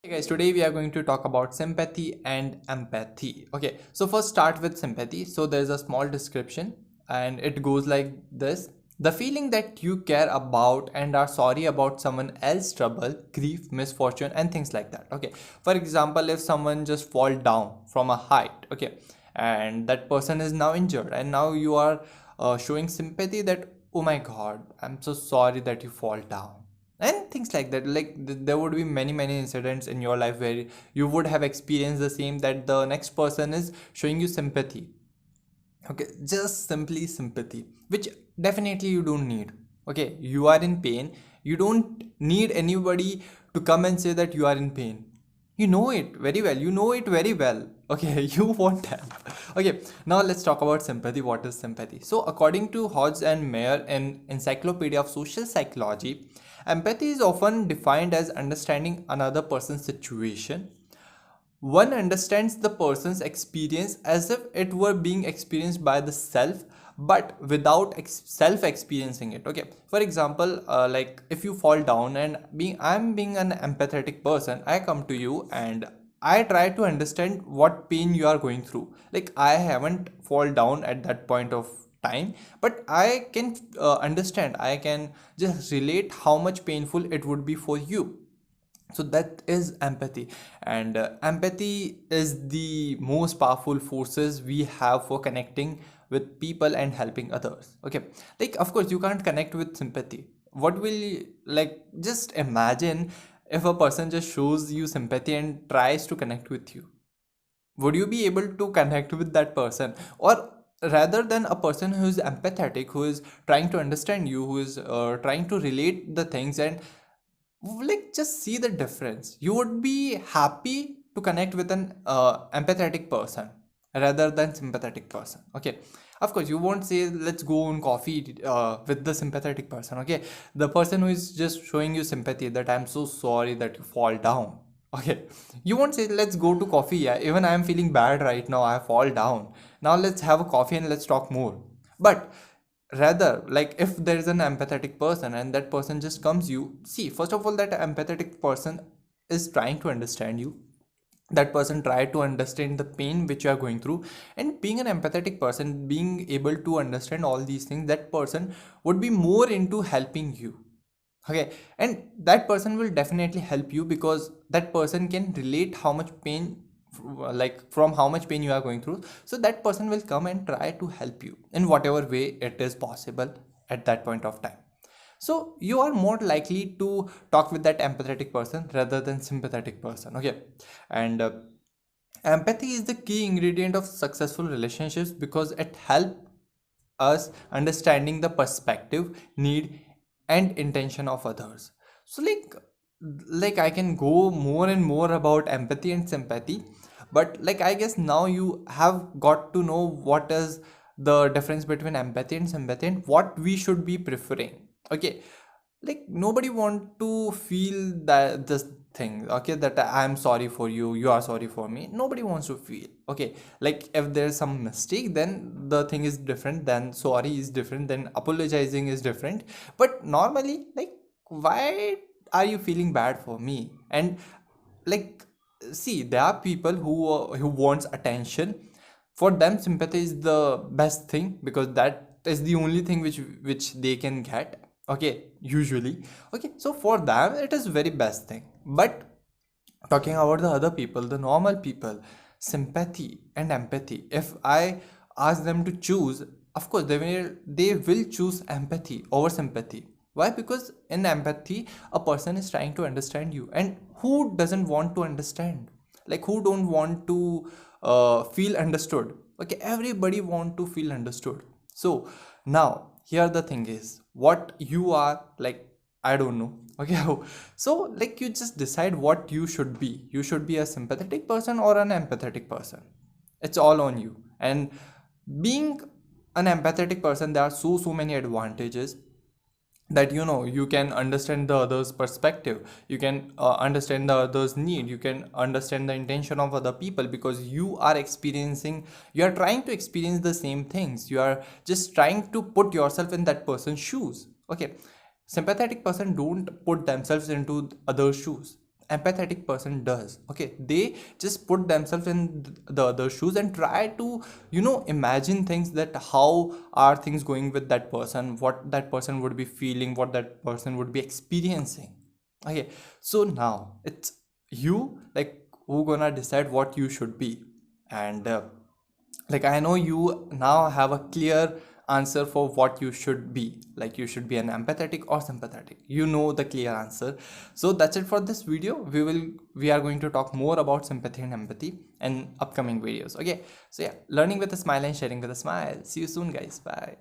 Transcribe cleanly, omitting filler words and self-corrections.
Hey guys, today we are going to talk about sympathy and empathy. Okay, so first start with sympathy. So there's a small description and it goes like this. The feeling that you care about and are sorry about someone else's trouble, grief, misfortune and things like that. Okay, for example, if someone just fall down from a height, okay, and that person is now injured and now you are showing sympathy that, oh my god, I'm so sorry that you fall down and things like that. Like there would be many incidents in your life where you would have experienced the same, that the next person is showing you sympathy. Okay, just simply sympathy, which definitely you don't need. Okay, you are in pain, you don't need anybody to come and say that you are in pain. You know it very well, you know it very well. Okay, you won't have. Okay, now let's talk about sympathy. What is sympathy? So according to Hodge and Mayer in Encyclopedia of Social Psychology, empathy is often defined as understanding another person's situation. One understands the person's experience as if it were being experienced by the self, but without self experiencing it. Okay, for example, like if you fall down and I'm being an empathetic person, I come to you and I try to understand what pain you are going through. Like I haven't fall down at that point of time, but I can understand, I can just relate how much painful it would be for you. So that is empathy. And empathy is the most powerful forces we have for connecting with people and helping others. Okay, like of course you can't connect with sympathy. What will you, like, just imagine if a person just shows you sympathy and tries to connect with you, would you be able to connect with that person? Or rather than a person who is empathetic, who is trying to understand you, who is trying to relate the things and like just see the difference, you would be happy to connect with an empathetic person rather than sympathetic person. Okay, of course you won't say let's go on coffee with the sympathetic person. Okay, the person who is just showing you sympathy, that I'm so sorry that you fall down. Okay, you won't say let's go to coffee, yeah, even I'm feeling bad right now, I fall down, now let's have a coffee and let's talk more. But rather, like if there is an empathetic person and that person just comes, you see, first of all, that empathetic person is trying to understand you, that person try to understand the pain which you are going through. And being an empathetic person, being able to understand all these things, that person would be more into helping you. Okay, and that person will definitely help you because that person can relate how much pain, like from how much pain you are going through. So that person will come and try to help you in whatever way it is possible at that point of time. So you are more likely to talk with that empathetic person rather than sympathetic person. Okay, and empathy is the key ingredient of successful relationships because it helps us understanding the perspective, need and intention of others. So like I can go more and more about empathy and sympathy, but like I guess now you have got to know what is the difference between empathy and sympathy and what we should be preferring. Okay, like nobody want to feel that this thing, okay, that I'm sorry for you, you are sorry for me, nobody wants to feel. Okay, like if there's some mistake, then the thing is different, then sorry is different, then apologizing is different. But normally, like, why are you feeling bad for me? And like, see, there are people who wants attention. For them sympathy is the best thing because that is the only thing which they can get. Okay, usually. Okay, so for them it is very best thing. But talking about the other people, the normal people, sympathy and empathy, if I ask them to choose, of course they will choose empathy over sympathy. Why? Because in empathy a person is trying to understand you, and who doesn't want to understand? Like who don't want to feel understood? Okay, everybody want to feel understood. So now here the thing is, what you are like, I don't know. Okay, so like you just decide what you should be. You should be a sympathetic person or an empathetic person. It's all on you. And being an empathetic person, there are so many advantages, that you can understand the other's perspective, you can understand the other's need, you can understand the intention of other people, because you are trying to experience the same things, you are just trying to put yourself in that person's shoes. Okay, sympathetic person don't put themselves into other shoes. empathetic person does. Okay, they just put themselves in the other shoes and try to, imagine things, that how are things going with that person, what that person would be feeling, what that person would be experiencing. Okay, so now it's you, like, who gonna decide what you should be. And like, I know you now have a clear answer for what you should be. Like, you should be an empathetic or sympathetic, you know the clear answer. So that's it for this video. We are going to talk more about sympathy and empathy in upcoming videos. Okay, so yeah, learning with a smile and sharing with a smile. See you soon, guys. Bye.